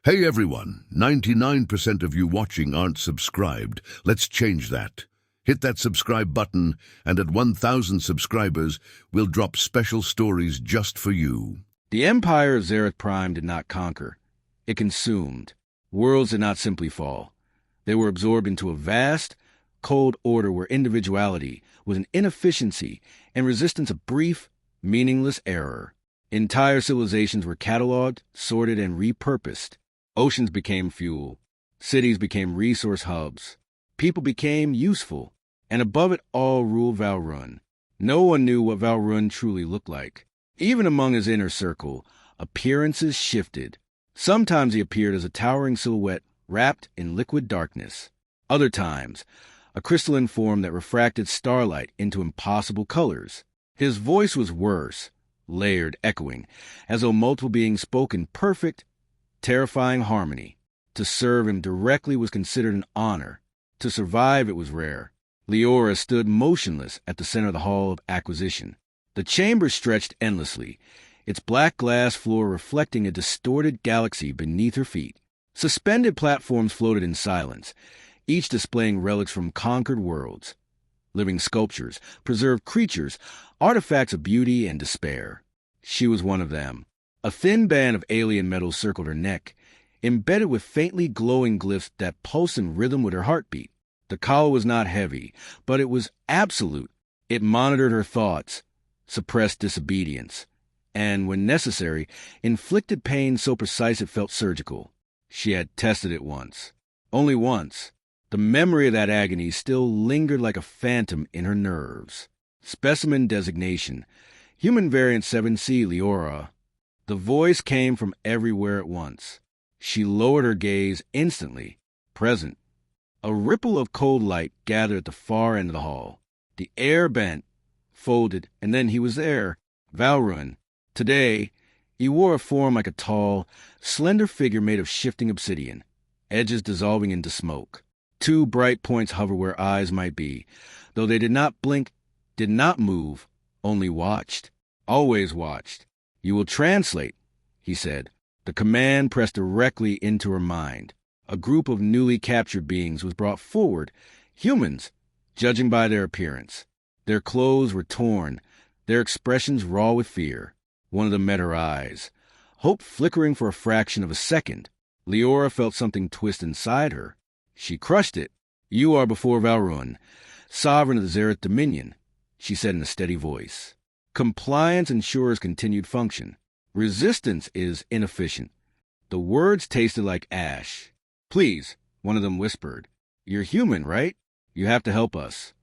Hey everyone, 99% of you watching aren't subscribed. Let's change that. Hit that subscribe button, and at 1,000 subscribers, we'll drop special stories just for you. The empire of Zereth Prime did not conquer. It consumed. Worlds did not simply fall. They were absorbed into a vast, cold order where individuality was an inefficiency and resistance a brief, meaningless error. Entire civilizations were cataloged, sorted, and repurposed. Oceans became fuel. Cities became resource hubs. People became useful. And above it all ruled Valrun. No one knew what Valrun truly looked like. Even among his inner circle, appearances shifted. Sometimes he appeared as a towering silhouette wrapped in liquid darkness. Other times, a crystalline form that refracted starlight into impossible colors. His voice was worse, layered, echoing, as though multiple beings spoke in perfect, terrifying harmony. To serve him directly was considered an honor. To survive it was rare. Leora stood motionless at the center of the Hall of Acquisition. The chamber stretched endlessly, its black glass floor reflecting a distorted galaxy beneath her feet. Suspended platforms floated in silence, each displaying relics from conquered worlds. Living sculptures, preserved creatures, artifacts of beauty and despair. She was one of them. A thin band of alien metal circled her neck, embedded with faintly glowing glyphs that pulsed in rhythm with her heartbeat. The collar was not heavy, but it was absolute. It monitored her thoughts, suppressed disobedience, and, when necessary, inflicted pain so precise it felt surgical. She had tested it once. Only once. The memory of that agony still lingered like a phantom in her nerves. Specimen designation: Human Variant 7C Leora. The voice came from everywhere at once. She lowered her gaze instantly, present. A ripple of cold light gathered at the far end of the hall. The air bent, folded, and then he was there. Valrun. Today, he wore a form like a tall, slender figure made of shifting obsidian, edges dissolving into smoke. Two bright points hovered where eyes might be, though they did not blink, did not move, only watched. Always watched. "You will translate," he said. The command pressed directly into her mind. A group of newly captured beings was brought forward, humans, judging by their appearance. Their clothes were torn, their expressions raw with fear. One of them met her eyes, hope flickering for a fraction of a second. Leora felt something twist inside her. She crushed it. "You are before Valrun, sovereign of the Zereth Dominion," she said in a steady voice. "Compliance ensures continued function. Resistance is inefficient." The words tasted like ash. "Please," one of them whispered. "You're human, right? You have to help us."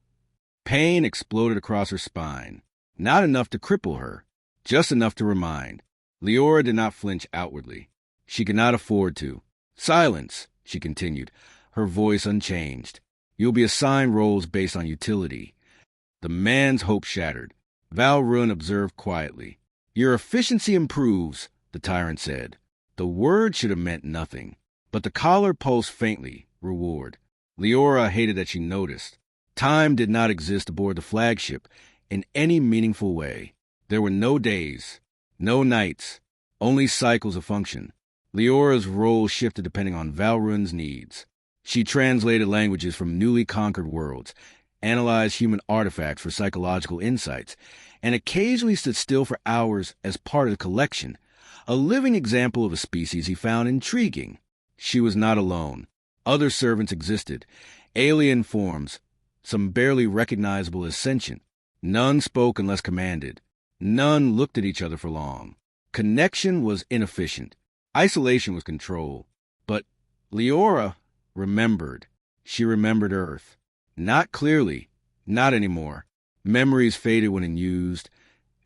Pain exploded across her spine. Not enough to cripple her, just enough to remind. Leora did not flinch outwardly. She could not afford to. "Silence," she continued, her voice unchanged. "You'll be assigned roles based on utility." The man's hope shattered. Valrun observed quietly. "Your efficiency improves," the Tyrant said. The word should have meant nothing, but the collar pulsed faintly, reward. Leora hated that she noticed. Time did not exist aboard the flagship in any meaningful way. There were no days, no nights, only cycles of function. Leora's role shifted depending on Valrun's needs. She translated languages from newly conquered worlds, analyzed human artifacts for psychological insights, and occasionally stood still for hours as part of the collection, a living example of a species he found intriguing. She was not alone. Other servants existed, alien forms, some barely recognizable as sentient. None spoke unless commanded. None looked at each other for long. Connection was inefficient. Isolation was control. But Leora remembered. She remembered Earth. Not clearly, not anymore. Memories faded when unused,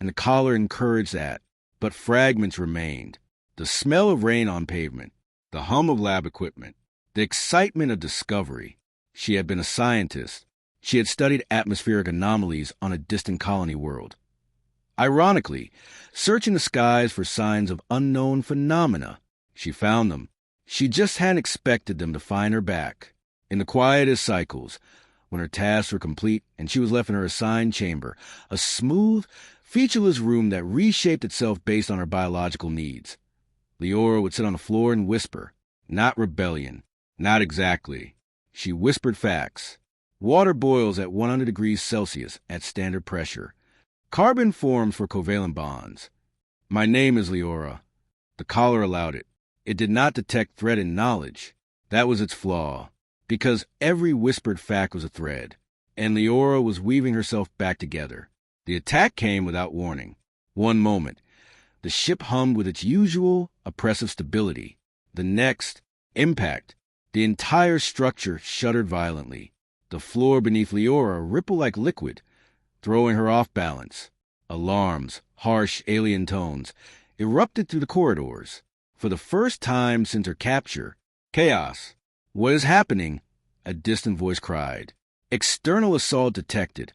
and the collar encouraged that. But fragments remained. The smell of rain on pavement, the hum of lab equipment, the excitement of discovery. She had been a scientist. She had studied atmospheric anomalies on a distant colony world. Ironically, searching the skies for signs of unknown phenomena, she found them. She just hadn't expected them to find her back. In the quietest cycles, when her tasks were complete and she was left in her assigned chamber, a smooth, featureless room that reshaped itself based on her biological needs. Leora would sit on the floor and whisper, Not rebellion. Not exactly. She whispered facts. Water boils at 100 degrees Celsius at standard pressure. Carbon forms for covalent bonds. My name is Leora. The collar allowed it. It did not detect threat in knowledge. That was its flaw. Because every whispered fact was a thread. And Leora was weaving herself back together. The attack came without warning. One moment, the ship hummed with its usual oppressive stability. The next, impact. The entire structure shuddered violently. The floor beneath Leora rippled like liquid, throwing her off balance. Alarms, harsh alien tones, erupted through the corridors. For the first time since her capture, chaos. What is happening? A distant voice cried. External assault detected.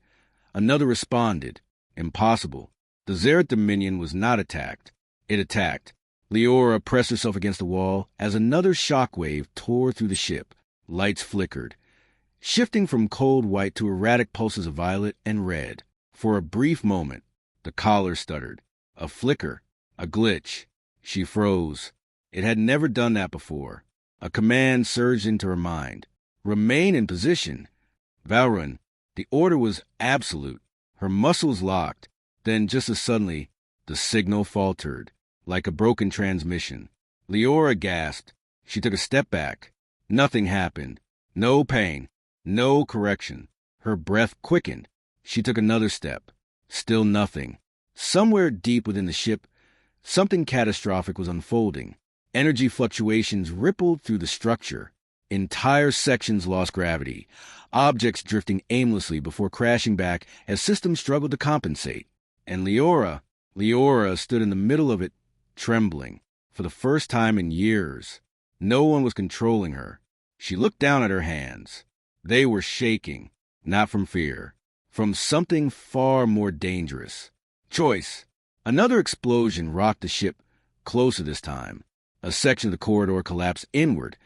Another responded. Impossible. The Zereth Dominion was not attacked. It attacked. Leora pressed herself against the wall as another shockwave tore through the ship. Lights flickered, shifting from cold white to erratic pulses of violet and red. For a brief moment, the collar stuttered. A flicker, a glitch. She froze. It had never done that before. A command surged into her mind. Remain in position. Valrun. The order was absolute. Her muscles locked. Then, just as suddenly, the signal faltered, like a broken transmission. Leora gasped. She took a step back. Nothing happened. No pain. No correction. Her breath quickened. She took another step. Still nothing. Somewhere deep within the ship, something catastrophic was unfolding. Energy fluctuations rippled through the structure. Entire sections lost gravity, objects drifting aimlessly before crashing back as systems struggled to compensate. And Leora stood in the middle of it, trembling. For the first time in years, no one was controlling her. She looked down at her hands. They were shaking, not from fear, from something far more dangerous. Choice. Another explosion rocked the ship, closer this time. A section of the corridor collapsed inward,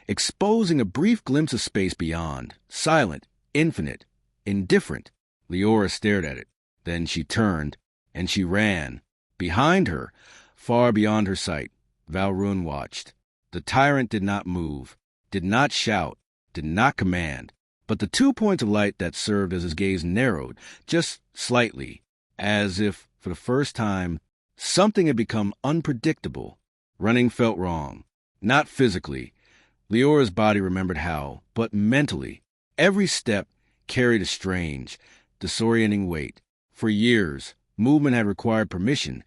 exposing a brief glimpse of space beyond, silent, infinite, indifferent. Leora stared at it. Then she turned, and she ran. Behind her, far beyond her sight, Valrun watched. The Tyrant did not move, did not shout, did not command. But the 2 points of light that served as his gaze narrowed, just slightly, as if, for the first time, something had become unpredictable. Running felt wrong. Not physically. Leora's body remembered how, but mentally. Every step carried a strange, disorienting weight. For years, movement had required permission.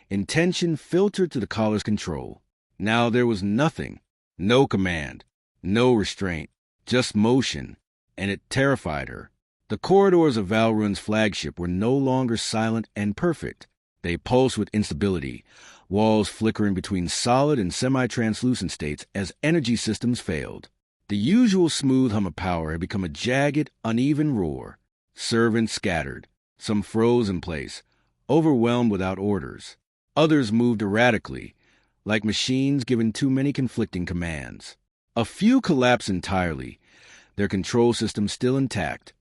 Intention filtered to the collar's control. Now there was nothing. No command. No restraint. Just motion. And it terrified her. The corridors of Valrun's flagship were no longer silent and perfect. They pulsed with instability, walls flickering between solid and semi-translucent states as energy systems failed. The usual smooth hum of power had become a jagged, uneven roar. Servants scattered. Some froze in place, overwhelmed without orders. Others moved erratically, like machines given too many conflicting commands. A few collapsed entirely, their control systems still intact,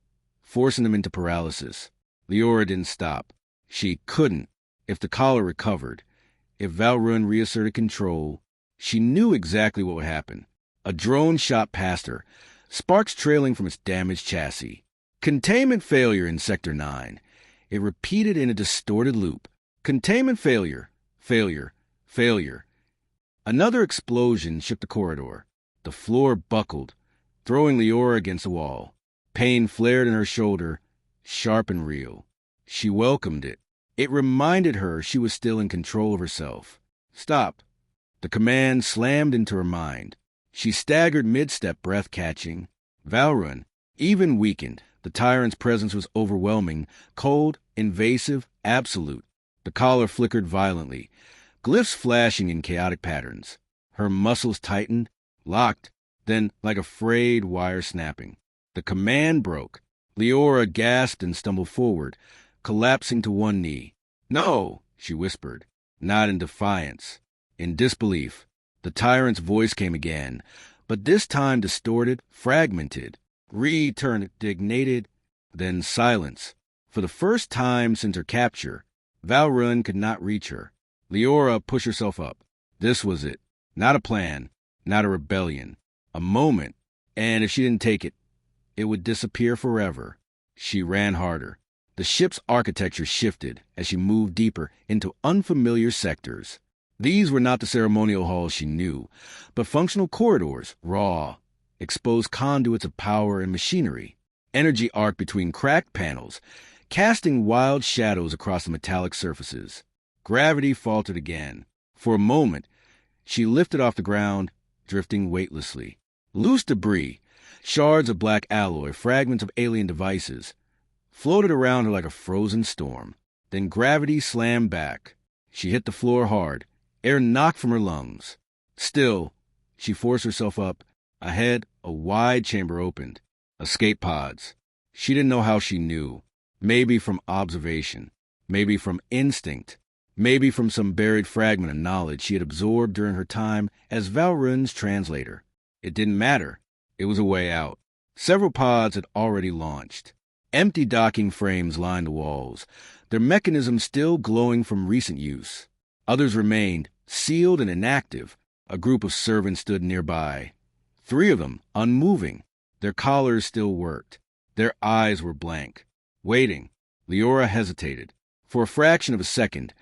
forcing them into paralysis. Leora didn't stop. She couldn't. If the collar recovered, if Valrun reasserted control, she knew exactly what would happen. A drone shot past her, sparks trailing from its damaged chassis. Containment failure in Sector 9. It repeated in a distorted loop. Containment failure. Failure. Failure. Another explosion shook the corridor. The floor buckled, throwing Leora against the wall. Pain flared in her shoulder, sharp and real. She welcomed it. It reminded her she was still in control of herself. Stop. The command slammed into her mind. She staggered mid-step, breath catching. Valrun, even weakened, the Tyrant's presence was overwhelming, cold, invasive, absolute. The collar flickered violently, glyphs flashing in chaotic patterns. Her muscles tightened, locked, then, like a frayed wire snapping. The command broke. Leora gasped and stumbled forward, collapsing to one knee. "No," she whispered, not in defiance, in disbelief. The Tyrant's voice came again, but this time distorted, fragmented, returnated, then silence. For the first time since her capture, Valrun could not reach her. Leora pushed herself up. This was it. Not a plan, not a rebellion. A moment, and if she didn't take it, it would disappear forever. She ran harder. The ship's architecture shifted as she moved deeper into unfamiliar sectors. These were not the ceremonial halls she knew, but functional corridors, raw, exposed conduits of power and machinery. Energy arced between cracked panels, casting wild shadows across the metallic surfaces. Gravity faltered again. For a moment, she lifted off the ground, drifting weightlessly. Loose debris, shards of black alloy, fragments of alien devices, floated around her like a frozen storm. Then gravity slammed back. She hit the floor hard, air knocked from her lungs. Still, she forced herself up. Ahead, a wide chamber opened. Escape pods. She didn't know how she knew. Maybe from observation. Maybe from instinct. Maybe from some buried fragment of knowledge she had absorbed during her time as Valrun's translator. It didn't matter. It was a way out. Several pods had already launched. Empty docking frames lined the walls, their mechanisms still glowing from recent use. Others remained, sealed and inactive. A group of servants stood nearby. 3 of them, unmoving. Their collars still worked. Their eyes were blank. Waiting. Leora hesitated. For a fraction of a second,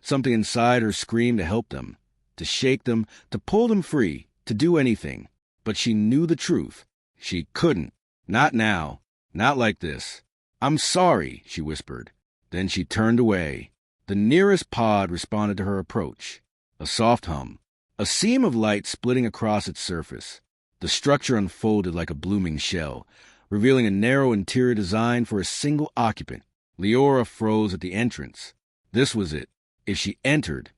something inside her screamed to help them, to shake them, to pull them free, to do anything. But she knew the truth. She couldn't. Not now. Not like this. "I'm sorry," she whispered. Then she turned away. The nearest pod responded to her approach. A soft hum. A seam of light splitting across its surface. The structure unfolded like a blooming shell, revealing a narrow interior designed for a single occupant. Leora froze at the entrance. This was it. If she entered,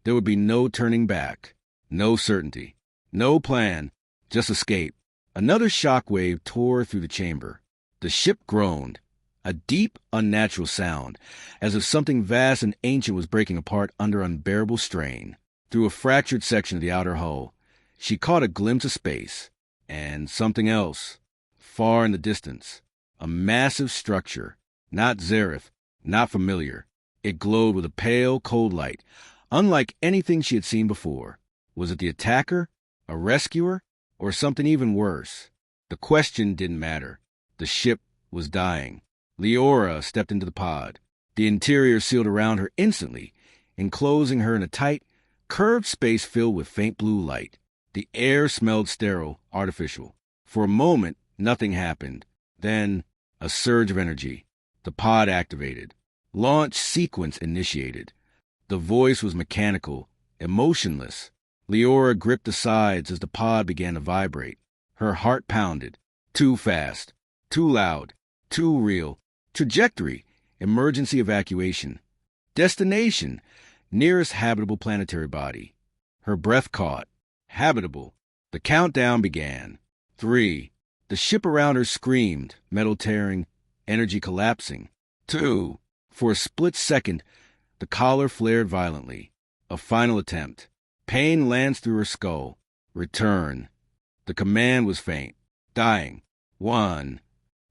there would be no turning back. No certainty. No plan. Just escape. Another shockwave tore through the chamber. The ship groaned. A deep, unnatural sound, as if something vast and ancient was breaking apart under unbearable strain. Through a fractured section of the outer hull, she caught a glimpse of space. And something else. Far in the distance. A massive structure. Not Zareth. Not familiar. It glowed with a pale, cold light, unlike anything she had seen before. Was it the attacker? A rescuer? Or something even worse? The question didn't matter. The ship was dying. Leora stepped into the pod. The interior sealed around her instantly, enclosing her in a tight, curved space filled with faint blue light. The air smelled sterile, artificial. For a moment, nothing happened. Then, a surge of energy. The pod activated. Launch sequence initiated. The voice was mechanical, emotionless. Leora gripped the sides as the pod began to vibrate. Her heart pounded. Too fast. Too loud. Too real. Trajectory. Emergency evacuation. Destination. Nearest habitable planetary body. Her breath caught. Habitable. The countdown began. 3. The ship around her screamed, metal tearing, energy collapsing. 2. For a split second, the collar flared violently. A final attempt. Pain lanced through her skull. Return. The command was faint. Dying. 1.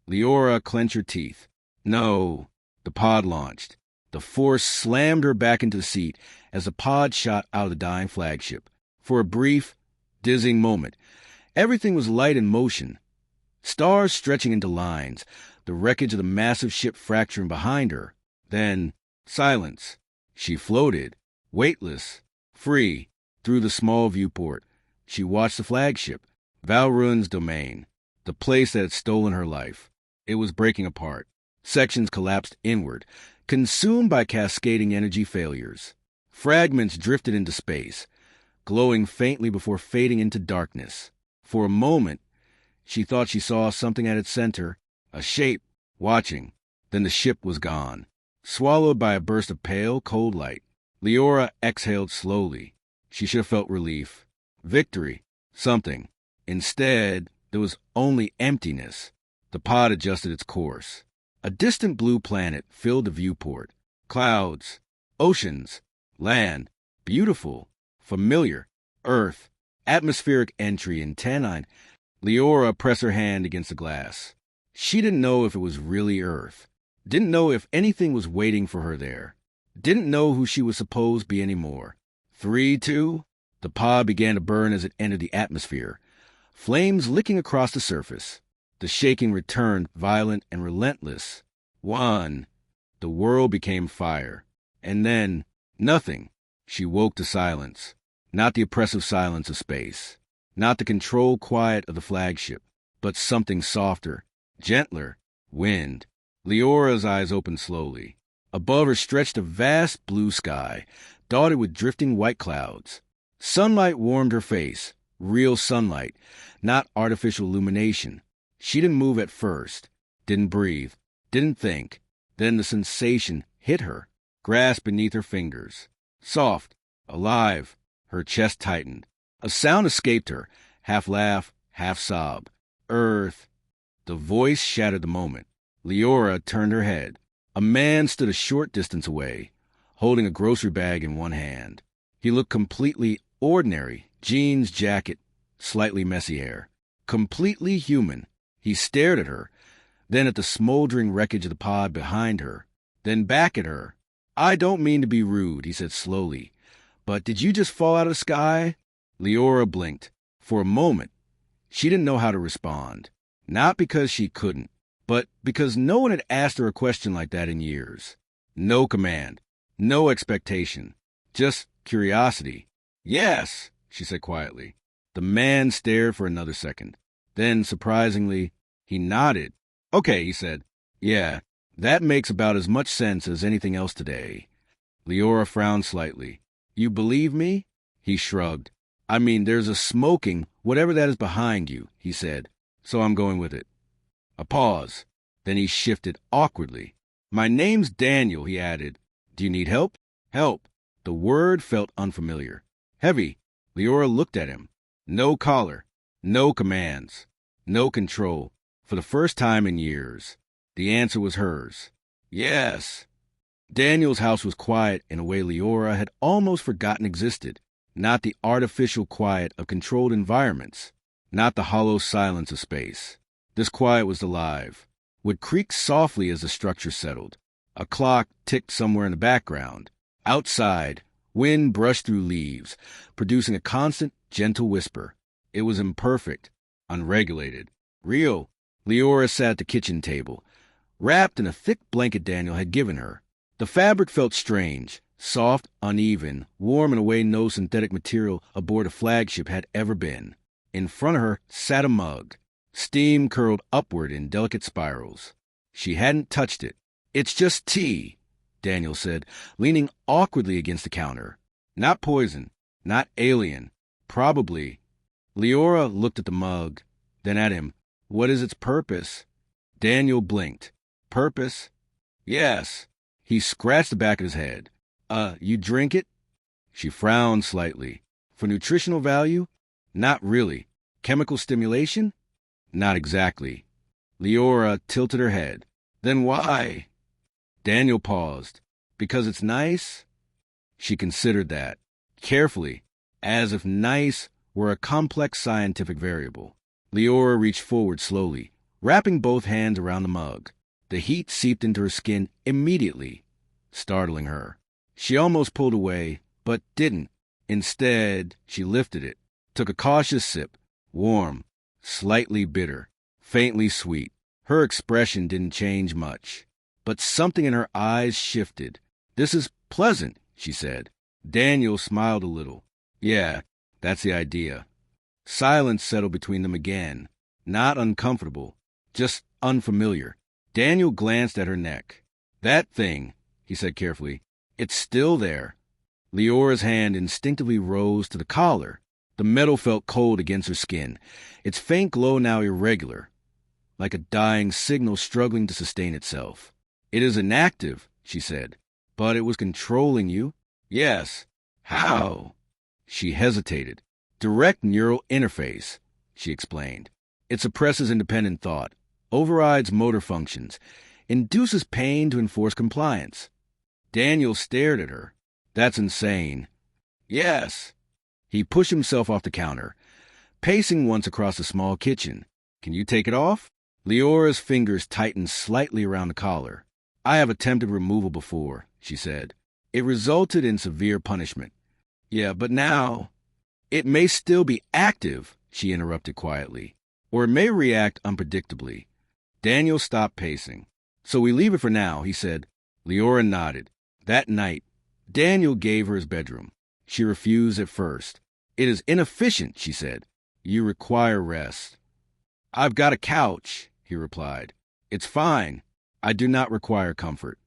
Leora clenched her teeth. No. The pod launched. The force slammed her back into the seat as the pod shot out of the dying flagship. For a brief, dizzying moment, everything was light and motion. Stars stretching into lines, the wreckage of the massive ship fracturing behind her. Then, silence. She floated, weightless, free, through the small viewport. She watched the flagship, Valrun's domain, the place that had stolen her life. It was breaking apart. Sections collapsed inward, consumed by cascading energy failures. Fragments drifted into space, glowing faintly before fading into darkness. For a moment, she thought she saw something at its center, a shape, watching. Then the ship was gone, swallowed by a burst of pale, cold light. Leora exhaled slowly. She should have felt relief. Victory. Something. Instead, there was only emptiness. The pod adjusted its course. A distant blue planet filled the viewport. Clouds. Oceans. Land. Beautiful. Familiar. Earth. Atmospheric entry in 10-9. Leora pressed her hand against the glass. She didn't know if it was really Earth. Didn't know if anything was waiting for her there. Didn't know who she was supposed to be anymore. 3-2. The pod began to burn as it entered the atmosphere, flames licking across the surface. The shaking returned, violent and relentless. 1. The world became fire. And then, nothing. She woke to silence. Not the oppressive silence of space. Not the controlled quiet of the flagship, but something softer, gentler. Wind. Leora's eyes opened slowly. Above her stretched a vast blue sky, dotted with drifting white clouds. Sunlight warmed her face, real sunlight, not artificial illumination. She didn't move at first, didn't breathe, didn't think. Then the sensation hit her, grasped beneath her fingers. Soft, alive, her chest tightened. A sound escaped her, half laugh, half sob. Earth. The voice shattered the moment. Leora turned her head. A man stood a short distance away, holding a grocery bag in one hand. He looked completely ordinary, jeans, jacket, slightly messy hair. Completely human. He stared at her, then at the smoldering wreckage of the pod behind her, then back at her. "I don't mean to be rude," he said slowly, "but did you just fall out of the sky?" Leora blinked. For a moment, she didn't know how to respond. Not because she couldn't, but because no one had asked her a question like that in years. No command, no expectation, just curiosity. "Yes," she said quietly. The man stared for another second. Then, surprisingly, he nodded. "Okay," he said. "Yeah, that makes about as much sense as anything else today." Leora frowned slightly. "You believe me?" He shrugged. "I mean, there's a smoking, whatever that is behind you," he said. "So I'm going with it." A pause. Then he shifted awkwardly. "My name's Daniel," he added. "Do you need help?" Help. The word felt unfamiliar. Heavy. Leora looked at him. No collar. No commands. No control. For the first time in years. The answer was hers. Yes. Daniel's house was quiet in a way Leora had almost forgotten existed. Not the artificial quiet of controlled environments. Not the hollow silence of space. This quiet was alive, would creak softly as the structure settled. A clock ticked somewhere in the background. Outside, wind brushed through leaves, producing a constant, gentle whisper. It was imperfect, unregulated, real. Leora sat at the kitchen table, wrapped in a thick blanket Daniel had given her. The fabric felt strange, soft, uneven, warm in a way no synthetic material aboard a flagship had ever been. In front of her sat a mug. Steam curled upward in delicate spirals. She hadn't touched it. "It's just tea," Daniel said, leaning awkwardly against the counter. "Not poison, not alien, probably." Leora looked at the mug, then at him. "What is its purpose?" Daniel blinked. "Purpose?" "Yes." He scratched the back of his head. You drink it?" She frowned slightly. "For nutritional value?" "Not really." "Chemical stimulation?" "Not exactly." Leora tilted her head. "Then why?" Daniel paused. "Because it's nice?" She considered that, carefully, as if nice were a complex scientific variable. Leora reached forward slowly, wrapping both hands around the mug. The heat seeped into her skin immediately, startling her. She almost pulled away, but didn't. Instead, she lifted it, took a cautious sip. Warm, slightly bitter, faintly sweet. Her expression didn't change much, but something in her eyes shifted. "This is pleasant," she said. Daniel smiled a little. "Yeah, that's the idea." Silence settled between them again. Not uncomfortable, just unfamiliar. Daniel glanced at her neck. "That thing," he said carefully, "it's still there." Leora's hand instinctively rose to the collar. The metal felt cold against her skin, its faint glow now irregular, like a dying signal struggling to sustain itself. "It is inactive," she said, "but it was controlling you." "Yes." "How?" She hesitated. "Direct neural interface," she explained. "It suppresses independent thought, overrides motor functions, induces pain to enforce compliance." Daniel stared at her. "That's insane." "Yes." He pushed himself off the counter, pacing once across the small kitchen. "Can you take it off?" Leora's fingers tightened slightly around the collar. "I have attempted removal before," she said. "It resulted in severe punishment." "Yeah, but now..." It may still be active, she interrupted quietly, or it may react unpredictably. Daniel stopped pacing. So we leave it for now, he said. Leora nodded. That night, Daniel gave her his bedroom. She refused at first. It is inefficient, she said. You require rest. I've got a couch, he replied. It's fine. I do not require comfort.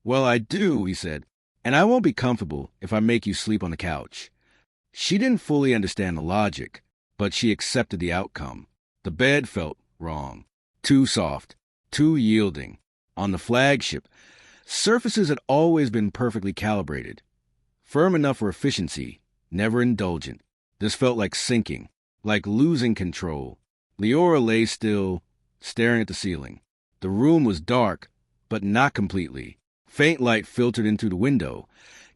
Well, I do, he said, and I won't be comfortable if I make you sleep on the couch. She didn't fully understand the logic, but she accepted the outcome. The bed felt wrong. Too soft. Too yielding. On the flagship, surfaces had always been perfectly calibrated. Firm enough for efficiency, never indulgent. This felt like sinking, like losing control. Leora lay still, staring at the ceiling. The room was dark, but not completely. Faint light filtered in through the window,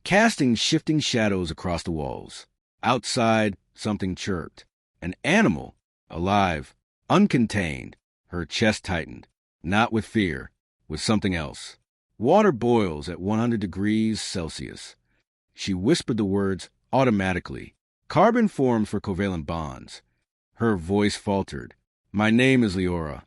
casting shifting shadows across the walls. Outside, something chirped. An animal, alive, uncontained. Her chest tightened, not with fear, with something else. Water boils at 100 degrees Celsius. She whispered the words automatically. Carbon forms for covalent bonds. Her voice faltered. My name is Leora.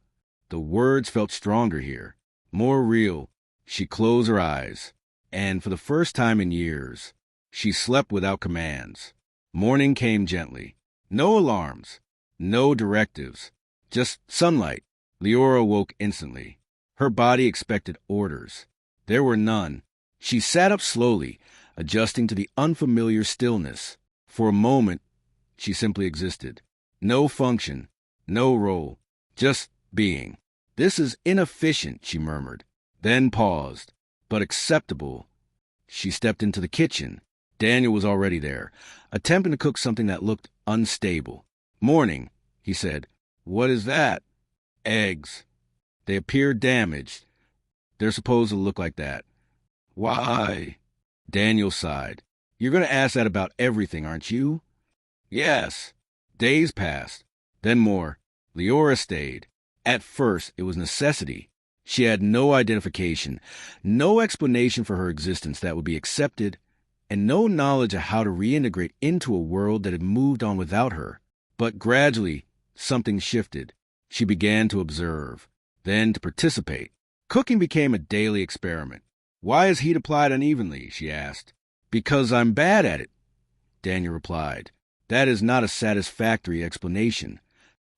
The words felt stronger here, more real. She closed her eyes, and for the first time in years, she slept without commands. Morning came gently. No alarms, no directives, just sunlight. Leora woke instantly. Her body expected orders. There were none. She sat up slowly, adjusting to the unfamiliar stillness. For a moment, she simply existed. No function, no role, just being. This is inefficient, she murmured, then paused, but acceptable. She stepped into the kitchen. Daniel was already there, attempting to cook something that looked unstable. Morning, he said. What is that? Eggs. They appear damaged. They're supposed to look like that. Why? Daniel sighed. You're going to ask that about everything, aren't you? Yes. Days passed. Then more. Leora stayed. At first, it was necessity. She had no identification, no explanation for her existence that would be accepted, and no knowledge of how to reintegrate into a world that had moved on without her. But gradually, something shifted. She began to observe, then to participate. Cooking became a daily experiment. Why is heat applied unevenly? She asked. Because I'm bad at it, Daniel replied. That is not a satisfactory explanation.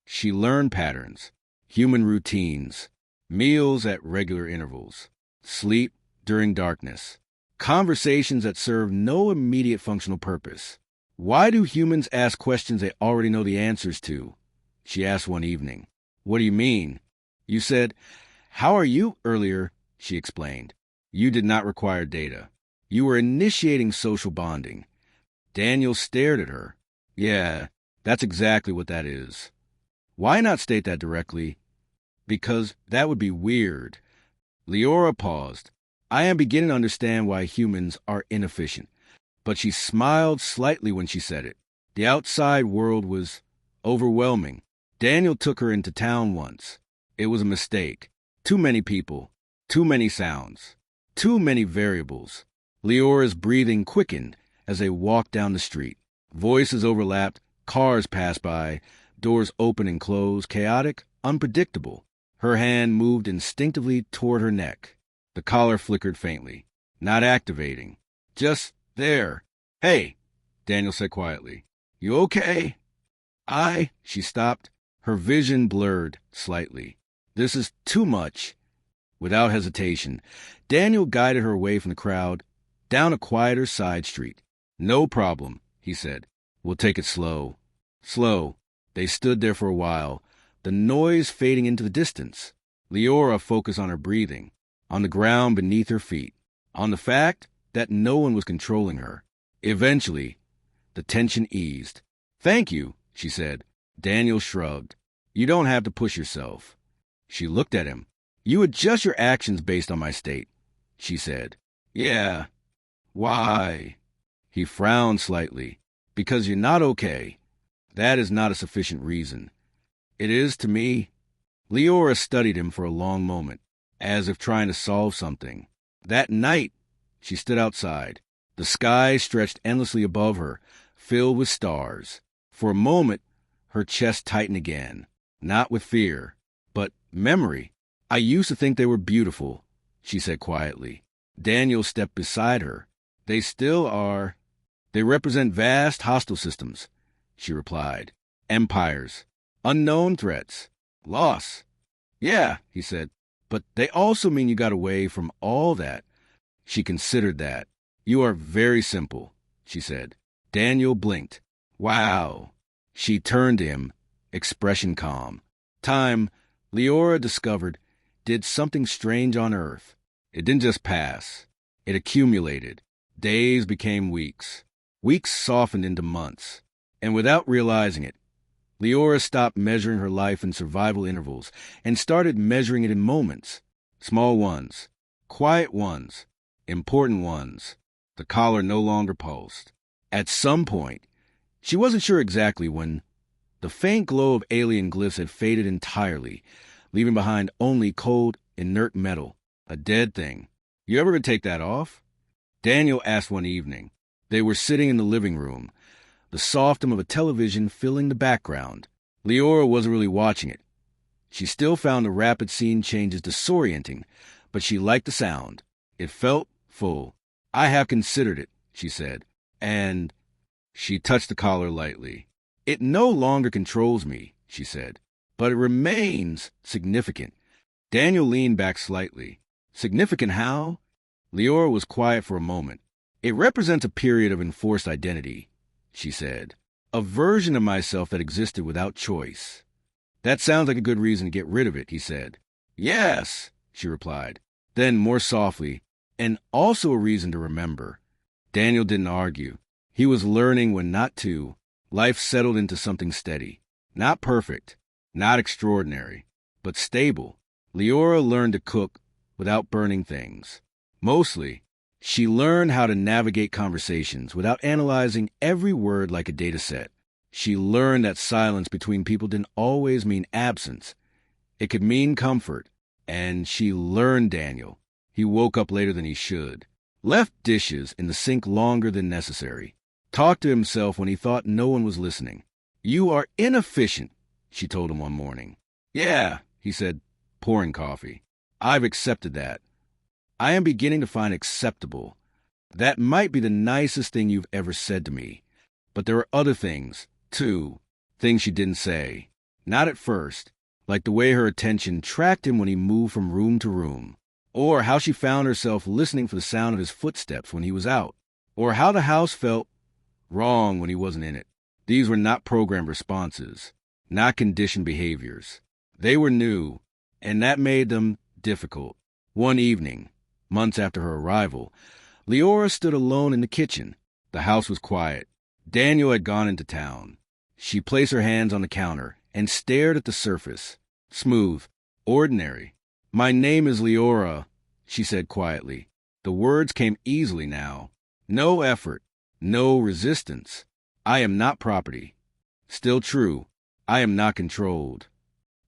She learned patterns, human routines, meals at regular intervals, sleep during darkness, conversations that serve no immediate functional purpose. Why do humans ask questions they already know the answers to? She asked one evening. What do you mean? You said, how are you earlier? She explained. You did not require data. You were initiating social bonding. Daniel stared at her. Yeah, that's exactly what that is. Why not state that directly? Because that would be weird. Leora paused. I am beginning to understand why humans are inefficient. But she smiled slightly when she said it. The outside world was overwhelming. Daniel took her into town once. It was a mistake. Too many people. Too many sounds. Too many variables. Leora's breathing quickened as they walked down the street. Voices overlapped, cars passed by, doors open and close, chaotic, unpredictable. Her hand moved instinctively toward her neck. The collar flickered faintly, not activating. Just there. Hey, Daniel said quietly. You okay? She stopped. Her vision blurred slightly. This is too much. Without hesitation, Daniel guided her away from the crowd, down a quieter side street. No problem, he said. We'll take it slow. Slow. They stood there for a while, the noise fading into the distance. Leora focused on her breathing, on the ground beneath her feet, on the fact that no one was controlling her. Eventually, the tension eased. Thank you, she said. Daniel shrugged. You don't have to push yourself. She looked at him. You adjust your actions based on my state, she said. Yeah. Why? He frowned slightly. Because you're not okay. That is not a sufficient reason. It is to me. Leora studied him for a long moment, as if trying to solve something. That night, she stood outside. The sky stretched endlessly above her, filled with stars. For a moment, her chest tightened again, not with fear, but memory. I used to think they were beautiful, she said quietly. Daniel stepped beside her. They still are. They represent vast hostile systems, she replied. Empires, unknown threats, loss. Yeah, he said, but they also mean you got away from all that. She considered that. You are very simple, she said. Daniel blinked. Wow. She turned to him, expression calm. Time, Leora discovered, did something strange on Earth. It didn't just pass. It accumulated. Days became weeks. Weeks softened into months. And without realizing it, Leora stopped measuring her life in survival intervals and started measuring it in moments. Small ones, quiet ones, important ones. The collar no longer pulsed. At some point, she wasn't sure exactly when, the faint glow of alien glyphs had faded entirely, leaving behind only cold, inert metal, a dead thing. You ever gonna take that off? Daniel asked one evening. They were sitting in the living room, the soft hum of a television filling the background. Leora wasn't really watching it. She still found the rapid scene changes disorienting, but she liked the sound. It felt full. I have considered it, she said, and she touched the collar lightly. It no longer controls me, she said, but it remains significant. Daniel leaned back slightly. Significant how? Leora was quiet for a moment. It represents a period of enforced identity, she said. A version of myself that existed without choice. That sounds like a good reason to get rid of it, he said. Yes, she replied. Then, more softly, and also a reason to remember. Daniel didn't argue. He was learning when not to. Life settled into something steady. Not perfect, not extraordinary, but stable. Leora learned to cook without burning things. Mostly, she learned how to navigate conversations without analyzing every word like a data set. She learned that silence between people didn't always mean absence. It could mean comfort. And she learned Daniel. He woke up later than he should. Left dishes in the sink longer than necessary. Talked to himself when he thought no one was listening. You are inefficient, she told him one morning. Yeah, he said, pouring coffee. I've accepted that. I am beginning to find acceptable. That might be the nicest thing you've ever said to me. But there are other things, too. Things she didn't say. Not at first. Like the way her attention tracked him when he moved from room to room. Or how she found herself listening for the sound of his footsteps when he was out. Or how the house felt wrong when he wasn't in it. These were not programmed responses, not conditioned behaviors. They were new, and that made them difficult. One evening, months after her arrival, Leora stood alone in the kitchen. The house was quiet. Daniel had gone into town. She placed her hands on the counter and stared at the surface. Smooth, ordinary. My name is Leora, she said quietly. The words came easily now. No effort. No resistance. I am not property. Still true. I am not controlled.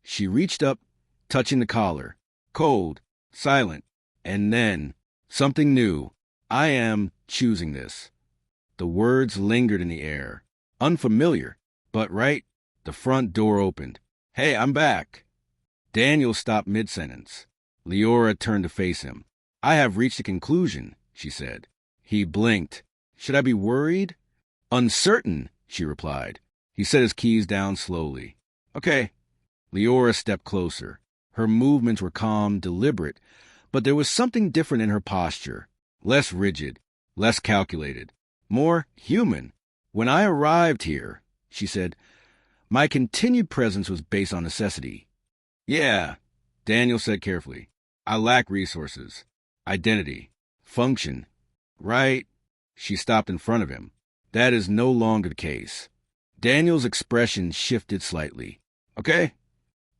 She reached up, touching the collar. Cold, silent, and then something new. I am choosing this. The words lingered in the air. Unfamiliar, but right. The front door opened. Hey, I'm back. Daniel stopped mid-sentence. Leora turned to face him. I have reached a conclusion, she said. He blinked. Should I be worried? Uncertain, she replied. He set his keys down slowly. Okay. Leora stepped closer. Her movements were calm, deliberate, but there was something different in her posture. Less rigid, less calculated, more human. When I arrived here, she said, my continued presence was based on necessity. Yeah, Daniel said carefully. I lack resources, identity, function. Right? She stopped in front of him. That is no longer the case. Daniel's expression shifted slightly. Okay.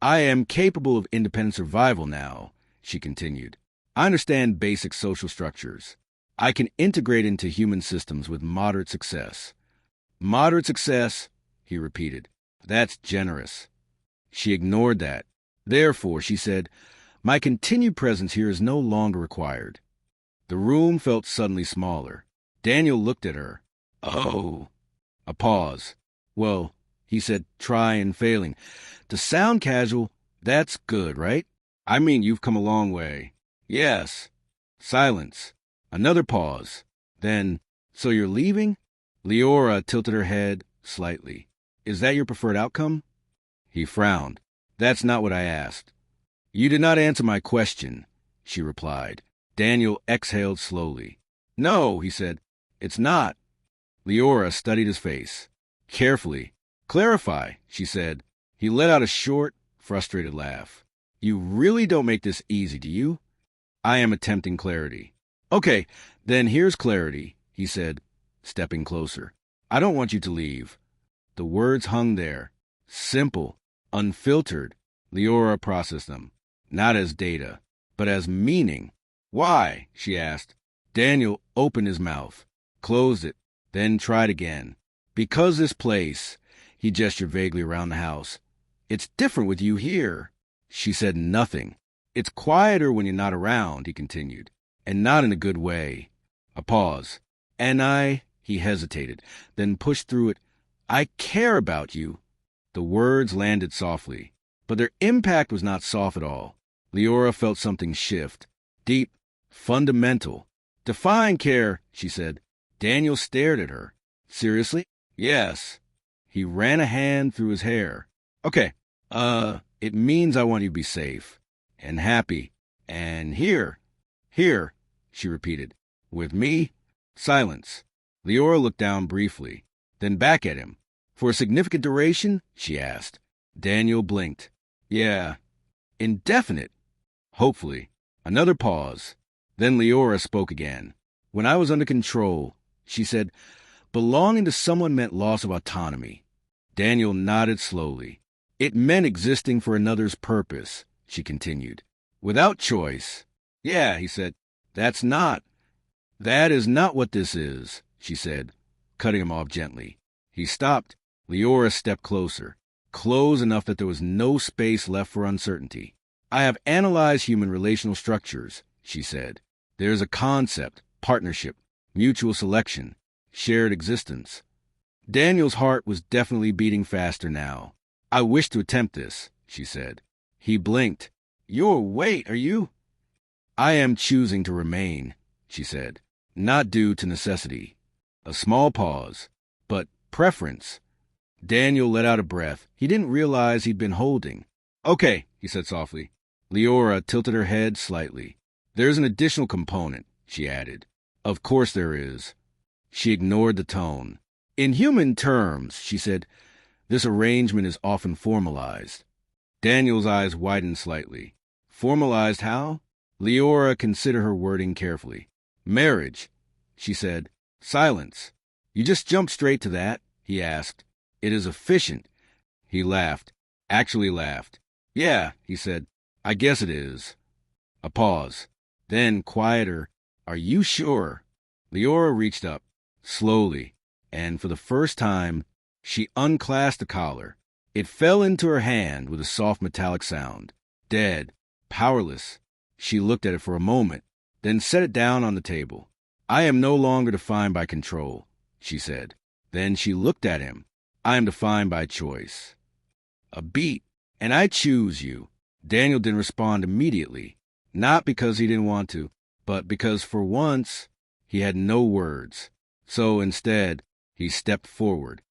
I am capable of independent survival now, she continued. I understand basic social structures. I can integrate into human systems with moderate success. Moderate success, he repeated. That's generous. She ignored that. Therefore, she said, my continued presence here is no longer required. The room felt suddenly smaller. Daniel looked at her. Oh. A pause. Well, he said, trying and failing. To sound casual, that's good, right? I mean, you've come a long way. Yes. Silence. Another pause. Then, so you're leaving? Leora tilted her head slightly. Is that your preferred outcome? He frowned. That's not what I asked. You did not answer my question, she replied. Daniel exhaled slowly. No, he said. It's not. Leora studied his face. Carefully. Clarify, she said. He let out a short, frustrated laugh. You really don't make this easy, do you? I am attempting clarity. Okay, then here's clarity, he said, stepping closer. I don't want you to leave. The words hung there. Simple, unfiltered. Leora processed them. Not as data, but as meaning. Why? She asked. Daniel opened his mouth, closed it, then tried again. Because this place, he gestured vaguely around the house. It's different with you here. She said nothing. It's quieter when you're not around, he continued, and not in a good way. A pause. And he hesitated, then pushed through it. I care about you. The words landed softly, but their impact was not soft at all. Leora felt something shift. Deep, fundamental. Define care, she said. Daniel stared at her. Seriously? Yes. He ran a hand through his hair. Okay, it means I want you to be safe and happy and here, she repeated. With me? Silence. Leora looked down briefly, then back at him. For a significant duration? She asked. Daniel blinked. Yeah. Indefinite. Hopefully. Another pause. Then Leora spoke again. When I was under control, she said, belonging to someone meant loss of autonomy. Daniel nodded slowly. It meant existing for another's purpose, she continued. Without choice. Yeah, he said. That is not what this is, she said, cutting him off gently. He stopped. Leora stepped closer, close enough that there was no space left for uncertainty. I have analyzed human relational structures, she said. There's a concept, partnership, mutual selection, shared existence. Daniel's heart was definitely beating faster now. I wish to attempt this, she said. He blinked. Are you? I am choosing to remain, she said. Not due to necessity. A small pause. But preference. Daniel let out a breath he didn't realize he'd been holding. Okay, he said softly. Leora tilted her head slightly. There's an additional component, she added. Of course there is. She ignored the tone. In human terms, she said, this arrangement is often formalized. Daniel's eyes widened slightly. Formalized how? Leora considered her wording carefully. Marriage, she said. Silence. You just jumped straight to that, he asked. It is efficient. He laughed. Actually laughed. Yeah, he said. I guess it is. A pause. Then, quieter. Are you sure? Leora reached up, slowly, and for the first time, she unclasped the collar. It fell into her hand with a soft metallic sound. Dead. Powerless. She looked at it for a moment, then set it down on the table. I am no longer defined by control, she said. Then she looked at him. I am defined by choice. A beat, and I choose you. Daniel didn't respond immediately, not because he didn't want to, but because for once he had no words. So instead, he stepped forward,